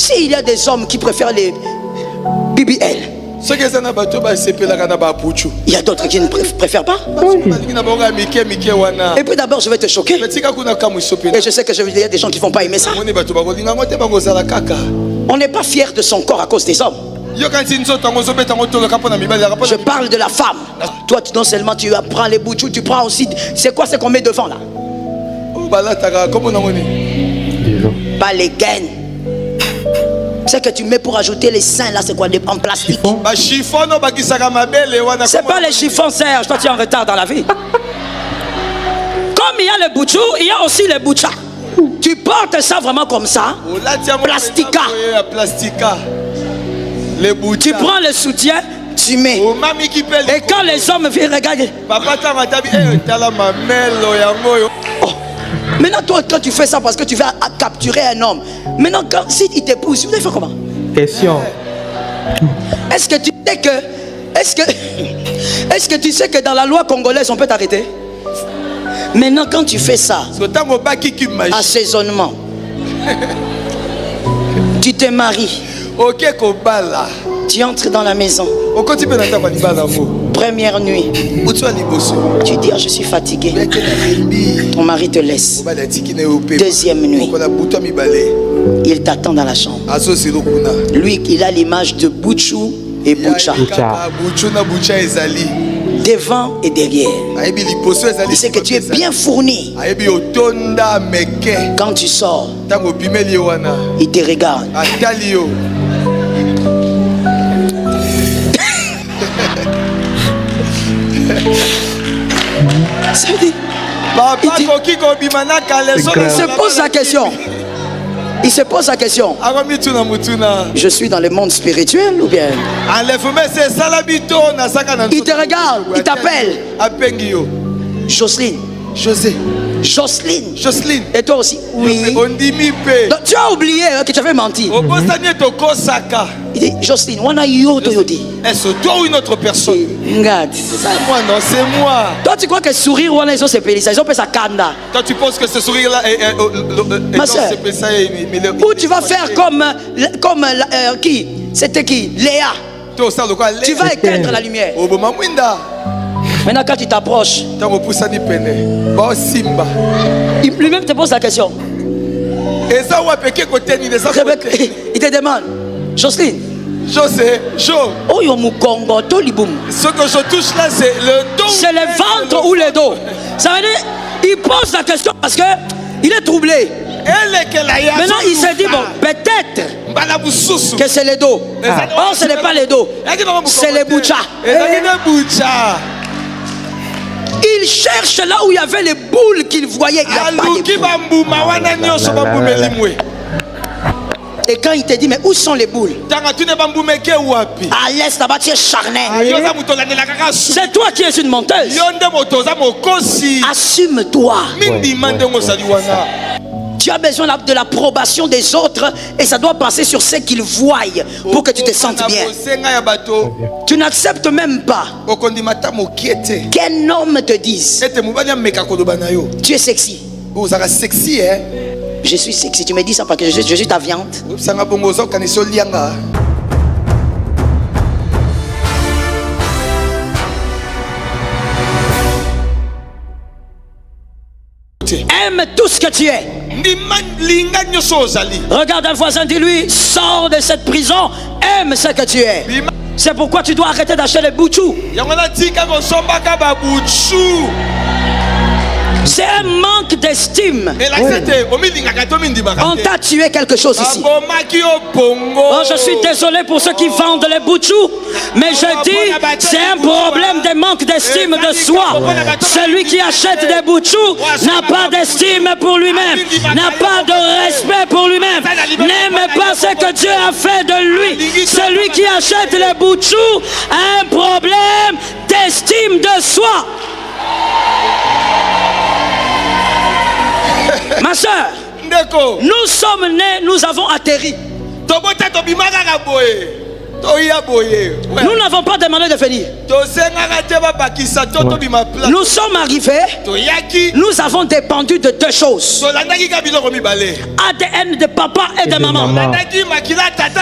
S'il y a des hommes qui préfèrent les BBL, il y a d'autres qui ne préfèrent pas. Et puis d'abord, je vais te choquer. Et je sais qu'il y a des gens qui ne vont pas aimer ça. On n'est pas fier de son corps à cause des hommes. Je parle de la femme. Toi, non seulement tu prends les boutchous, tu prends aussi. C'est quoi ce qu'on met devant là? Pas les gaines. Ce que tu mets pour ajouter les seins là, c'est quoi? En plastique. C'est pas les chiffons, Serge. Toi, tu es en retard dans la vie. Comme il y a les boutchous, il y a aussi les boutchas. Tu portes ça vraiment comme ça. Plastica. Tu prends le soutien, tu mets. Et quand les hommes viennent regarder. Oh. Maintenant, toi, quand tu fais ça parce que tu veux capturer un homme, maintenant, si il t'épouse, vous allez faire comment? Question. Est-ce que tu sais que. Est-ce que tu sais que dans la loi congolaise, on peut t'arrêter? Maintenant, quand tu fais ça, assaisonnement, tu te maries. Tu entres dans la maison. Première nuit. Tu dis, je suis fatigué. Ton mari te laisse. Deuxième nuit. Il t'attend dans la chambre. Lui, il a l'image de Butchou et Butcha. Devant et derrière. Il sait que tu es bien fourni. Quand tu sors, il te regarde. Il se pose la question. Il se pose la question. Je suis dans le monde spirituel ou bien? Il te regarde, il t'appelle. Jocelyne. Jocelyne. Et toi aussi? Oui. Donc, tu as oublié que tu avais menti. Il dit, Jocelyne, on a eu Toyoti. Est-ce toi ou une autre personne? Regarde. C'est moi, non, c'est moi. Toi, tu crois que sourire, on a ils ont ces pays, ils ont fait ça kanda. Toi, tu penses que ce sourire-là est. Ma soeur, ou tu vas faire comme qui? C'était qui? Léa. Tu vas éteindre la lumière. Maintenant, quand tu t'approches, lui-même te pose la question. Il te demande, Jocelyne. Oh, ce que je touche là, c'est le dos. C'est le ventre ou le dos? Ça veut dire, il pose la question parce que il est troublé. Maintenant, il s'est dit, bon, peut-être que c'est le dos. Or, ce n'est pas le dos. C'est le boucha. Il cherche là où il y avait les boules qu'il voyait. Il n'y a pas de boules. Et quand il te dit, mais où sont les boules? À l'est, là-bas, tu es charnel. C'est toi qui es une menteuse. Assume-toi. Tu as besoin de l'approbation des autres et ça doit passer sur ce qu'ils voient pour que tu te sentes bien. Tu n'acceptes même pas qu'un homme te dise tu es sexy. Je suis sexy. Tu me dis ça parce que je suis ta viande. Aime tout ce que tu es. Regarde un voisin, dis-lui, sors de cette prison, aime ce que tu es. C'est pourquoi tu dois arrêter d'acheter les boutchous. C'est un manque d'estime. On t'a tué quelque chose ici. Oh, je suis désolé pour ceux qui vendent les boutchous, mais je dis, c'est un problème de manque d'estime de soi. Celui qui achète des boutchous n'a pas d'estime pour lui-même, n'a pas de respect pour lui-même, n'aime pas ce que Dieu a fait de lui. Celui qui achète les boutchous a un problème d'estime de soi. Ma soeur, nous sommes nés, nous avons atterri. Nous n'avons pas demandé de venir. Nous sommes arrivés. Nous avons dépendu de deux choses. ADN de papa et de maman.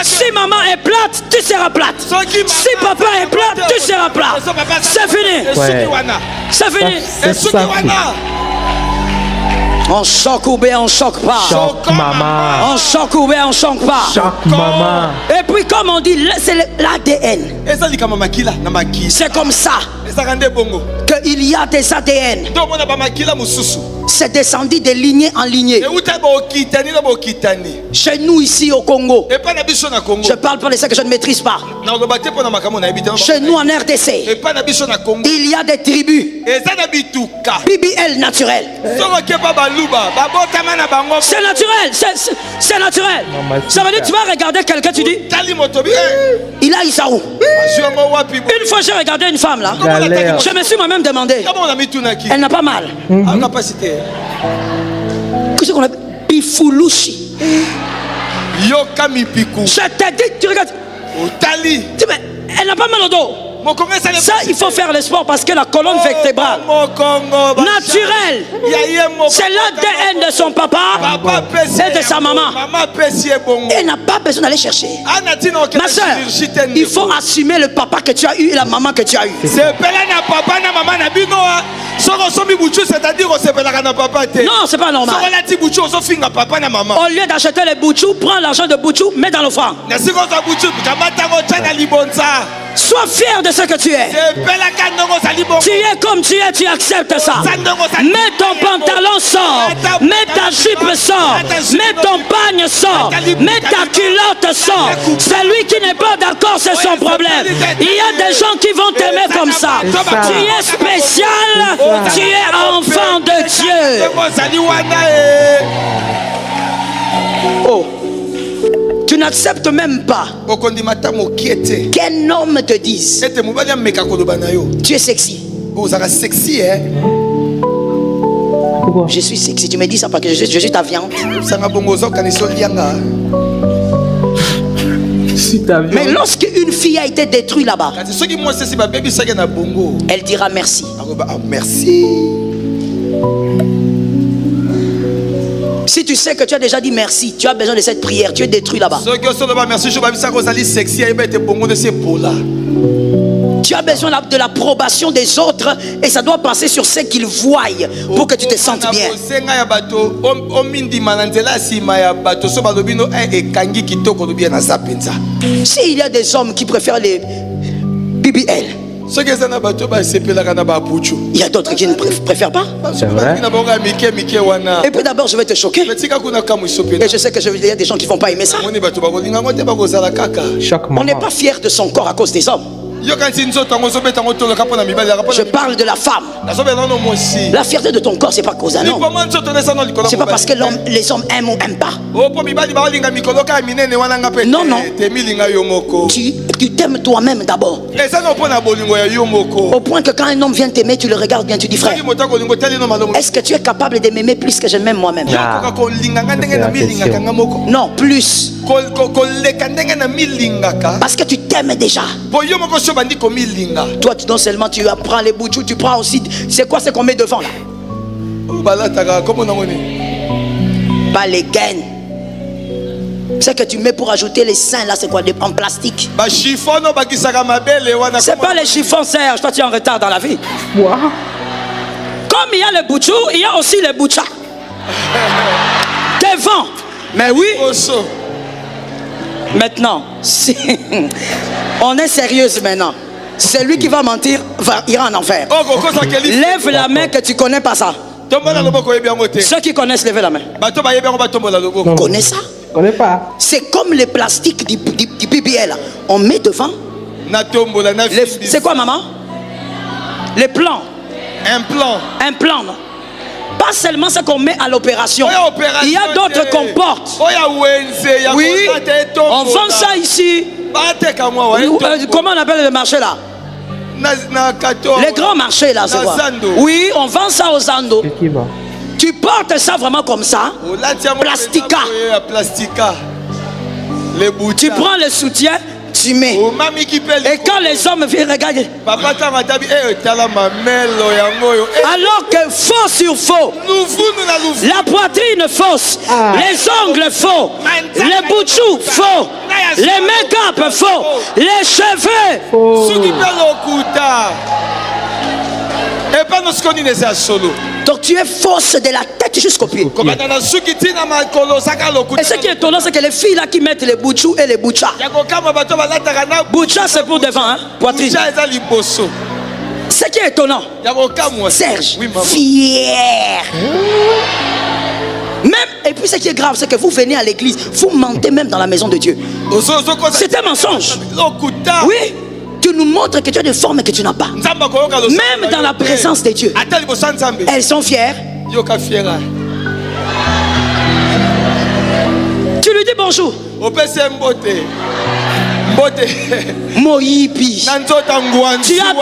Si maman est plate, tu seras plate. Si papa est plate, tu seras plate. C'est fini. C'est fini. On choque ou bien on choque pas. Choc maman. On choque ou bien on choque pas. Choc maman. Et puis comme on dit, c'est l'ADN. C'est comme ça qu'il y a des ADN. C'est descendu de lignée en lignée. Chez nous ici au Congo, je parle pas de ça que je ne maîtrise pas. Chez nous en RDC, il y a des tribus BBL naturel. C'est naturel, c'est naturel. Ça veut dire tu vas regarder quelqu'un, tu dis il a Isaou. Une fois j'ai regardé une femme là, je me suis moi-même demandé, elle n'a pas mal. Qu'est-ce qu'on appelle Bifoulouchi? Je t'ai dit, tu regardes. Elle n'a pas mal au dos. Ça, il faut faire le sport parce que la colonne vertébrale naturelle, c'est l'ADN de son papa et de sa maman. Elle n'a pas besoin d'aller chercher. Ma soeur, il faut assumer le papa que tu as eu et la maman que tu as eu. Non, c'est pas normal. Au lieu d'acheter les boutchous, prends l'argent de boutchou, mets dans l'offrande. Sois fier de ce que tu es. Tu es comme tu es, tu acceptes ça. Mets ton pantalon, sort. Mets ta jupe, sort. Mets ton pagne, sort. Mets ta culotte, sort. Celui qui n'est pas d'accord, c'est son problème. Il y a des gens qui vont t'aimer comme ça. Tu es spécial. Tu es enfant de Dieu. Oh. Tu n'acceptes même pas qu'un homme te dise tu es sexy. Je suis sexy. Tu me dis ça parce que je suis ta viande. Mais lorsqu'une fille a été détruite là-bas, elle dira merci. Merci. Si tu sais que tu as déjà dit merci, tu as besoin de cette prière, tu es détruit là-bas. Tu as besoin de l'approbation des autres et ça doit passer sur ce qu'ils voient pour que tu te sentes bien. S'il y a des hommes qui préfèrent les BBL, il y a d'autres qui ne préfèrent pas. C'est vrai. Et puis d'abord je vais te choquer. Et je sais que il y a des gens qui ne vont pas aimer ça. On n'est pas fier de son corps à cause des hommes. Je parle de la femme. La fierté de ton corps, c'est pas cause d'un homme. C'est pas parce que les hommes aiment ou n'aiment pas. Non, non. Tu t'aimes toi-même d'abord. Au point que quand un homme vient t'aimer, tu le regardes bien, tu dis frère, est-ce que tu es capable de m'aimer plus que je m'aime moi-même? Non, plus. Parce que tu t'aimes déjà. Toi, non seulement tu apprends les boutchous, tu prends aussi. C'est quoi ce qu'on met devant là? Pas les gaines. Ce que tu mets pour ajouter les seins là, c'est quoi? En plastique. C'est pas les chiffons, Serge. Toi, tu es en retard dans la vie. Wow. Comme il y a les boutchous, il y a aussi les boutchas. Devant. Mais oui. Maintenant, si on est sérieuse maintenant. Celui qui va mentir ira en enfer. Lève la main que tu connais pas ça. Ceux qui connaissent, levez la main. Connais ça? Connais pas. C'est comme les plastiques du BBL. On met devant. C'est quoi, maman? Les plans. Un plan. Non? Pas seulement ce qu'on met à l'opération. Il y a d'autres qu'on porte. Oui, on vend ça ici. Comment on appelle le marché là? Les grands marchés là, c'est quoi? Oui, on vend ça aux Zando. Tu portes ça vraiment comme ça. Plastica. Tu prends le soutien, accoutumé. Et quand les hommes viennent regarder, alors que faux sur faux, la poitrine fausse, les ongles faux, les boutchous faux, les make-up faux, les cheveux faux. Donc tu es fausse de la tête jusqu'au pied. Et ce qui est étonnant, c'est que les filles là qui mettent les boutchous et les bouchas. Boucha c'est pour devant, hein, poitrine. Ce qui est étonnant, Serge, fier. Même, et puis ce qui est grave, c'est que vous venez à l'église, vous mentez même dans la maison de Dieu. C'est un mensonge. Oui. Tu nous montres que tu as des formes que tu n'as pas. Même dans la présence de Dieu. Elles sont fières. Tu lui dis bonjour. Moïbi, tu as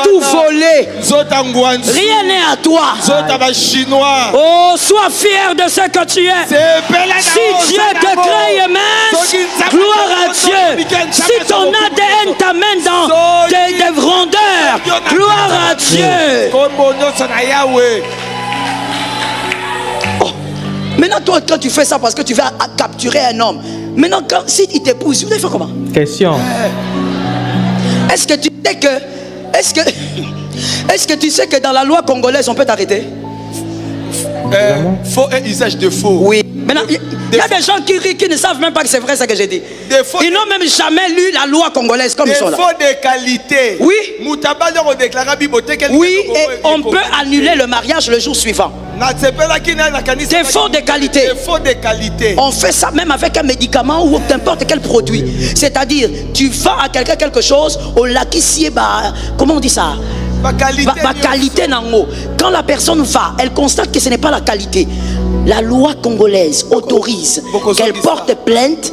tout volé. Rien n'est à toi. Oh, sois fier de ce que tu es. Si Dieu te crée mince, gloire à Dieu. Si ton ADN t'amène dans des rondeurs, gloire à Dieu. Oh. Maintenant, toi, quand tu fais ça parce que tu veux capturer un homme, maintenant, si il t'épouse, vous allez faire comment? Question. Est-ce que tu sais que est-ce que tu sais que dans la loi congolaise on peut t'arrêter? Faux et usage de faux. Oui. Maintenant, il y a des gens qui ne savent même pas que c'est vrai ce que j'ai dit. Ils n'ont même jamais lu la loi congolaise comme ils sont là. Des faux de qualité. Oui. Oui, et on peut annuler le mariage le jour suivant. Des faux de qualité. Des faux de qualité. On fait ça même avec un médicament ou n'importe quel produit. C'est-à-dire, tu vends à quelqu'un quelque chose, au lakissier, comment on dit ça? Qualité nango. Quand la personne va, elle constate que ce n'est pas la qualité. La loi congolaise autorise qu'elle porte plainte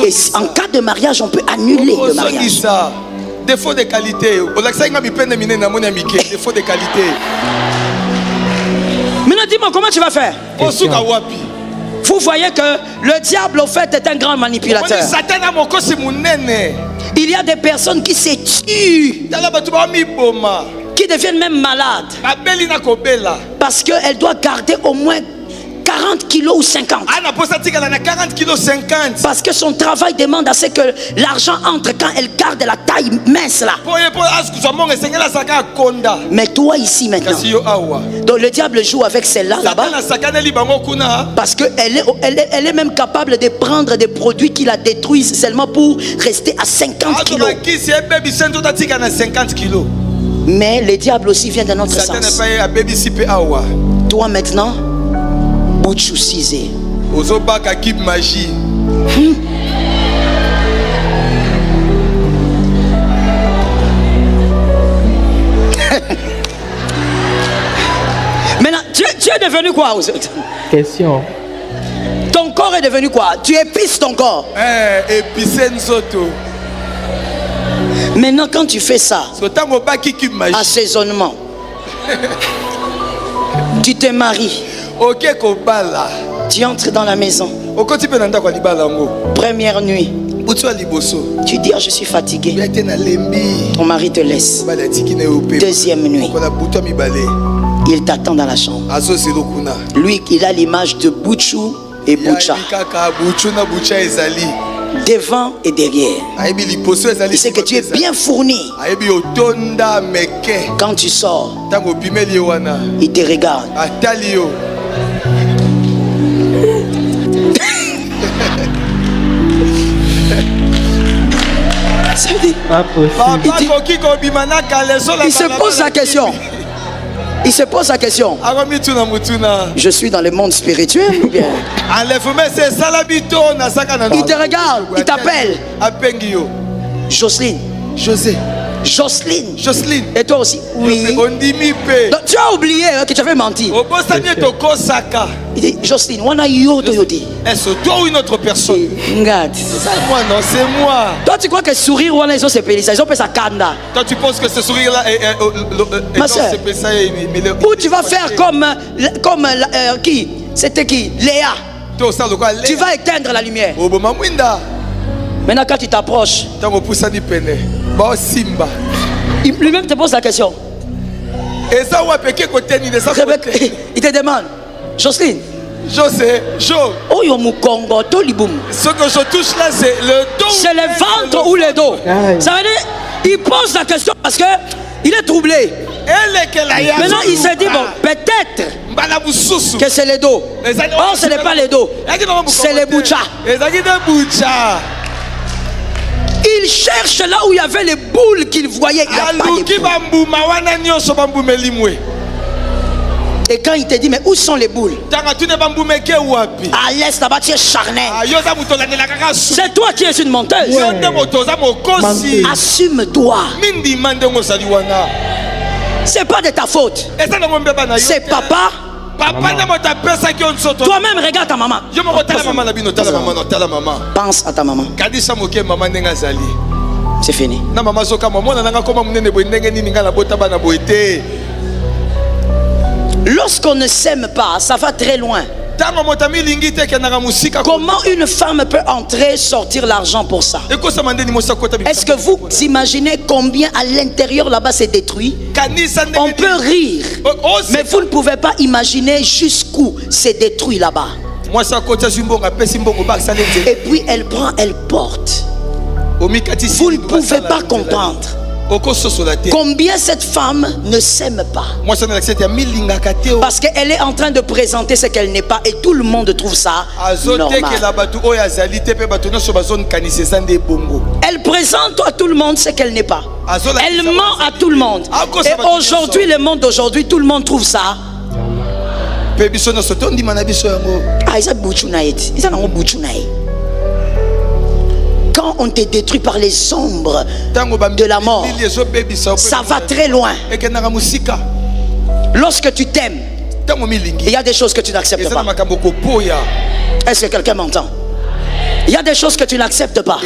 et en cas de mariage, on peut annuler le mariage. Défaut de qualité. Défaut de qualité. Maintenant, dis-moi, comment tu vas faire? Vous voyez que le diable, au fait, est un grand manipulateur. Il y a des personnes qui se tuent, qui deviennent même malades, parce qu'elles doivent garder au moins 40 kilos ou 50. Parce que son travail demande à ce que l'argent entre quand elle garde la taille mince là. Mais toi ici maintenant, donc le diable joue avec celle-là là-bas, parce qu'elle est même capable de prendre des produits qui la détruisent seulement pour rester à 50 kilos. Mais le diable aussi vient d'un autre sens. Toi maintenant, Bouchou Cizé. Ozobaka kib magie. Maintenant, tu es devenu quoi? Question. Ton corps est devenu quoi? Tu épices ton corps. Épicé nzoto. Maintenant, quand tu fais ça, assaisonnement, tu te maries. Tu entres dans la maison. Première nuit. Tu dis, je suis fatigué. Ton mari te laisse. Deuxième nuit. Il t'attend dans la chambre. Lui, il a l'image de Bouchou et Boucha. Devant et derrière. Il sait que tu es bien fourni. Quand tu sors, il te regarde. Il se pose la question. Il se pose la question. Je suis dans le monde spirituel ou bien? Il te regarde, il t'appelle. Jocelyne. Jocelyne. Et toi aussi? Oui. Donc, tu as oublié que tu avais menti. Il dit, Jocelyne, on a yodi. Est-ce toi ou une autre personne? Regarde. C'est moi, non, c'est moi. Toi, tu crois que sourire, on a ils ont ces pélis, ils ont fait ça kanda. Toi, tu penses que ce sourire-là est ma soeur, ou tu vas faire comme qui? C'était qui? Léa. Tu vas éteindre la lumière. Maintenant, quand tu t'approches, lui-même te pose la question. Il te demande, Jocelyne, oh, ce que je touche là, c'est le dos. C'est le ventre ou le dos. Ça veut dire, il pose la question parce que il est troublé. Maintenant, il se dit, bon, peut-être que c'est le dos. Or, ce n'est pas le dos, c'est le boucha. Il cherche là où il y avait les boules qu'il voyait. Il n'y a pas de boules. Et quand il te dit, mais où sont les boules? À l'est, là-bas, tu es charnel. C'est toi qui es une menteuse. Assume-toi. C'est pas de ta faute. C'est papa. Toi-même, regarde ta maman. Pense à ta maman. C'est fini. Lorsqu'on ne s'aime pas, ça va très loin. Comment une femme peut entrer, sortir l'argent pour ça? Est-ce que vous imaginez combien à l'intérieur là-bas c'est détruit? On peut rire, mais vous ne pouvez pas imaginer jusqu'où c'est détruit là-bas. Et puis elle prend, elle porte. Vous ne pouvez pas comprendre combien cette femme ne s'aime pas. Parce qu'elle est en train de présenter ce qu'elle n'est pas et tout le monde trouve ça normal. Elle présente à tout le monde ce qu'elle n'est pas. Elle ment à tout le monde. Et aujourd'hui, le monde d'aujourd'hui, tout le monde trouve ça. Quand on te détruit par les ombres de la mort, ça va très loin. Lorsque tu t'aimes, il y a des choses que tu n'acceptes pas. Est-ce que quelqu'un m'entend? Il y a des choses que tu n'acceptes pas.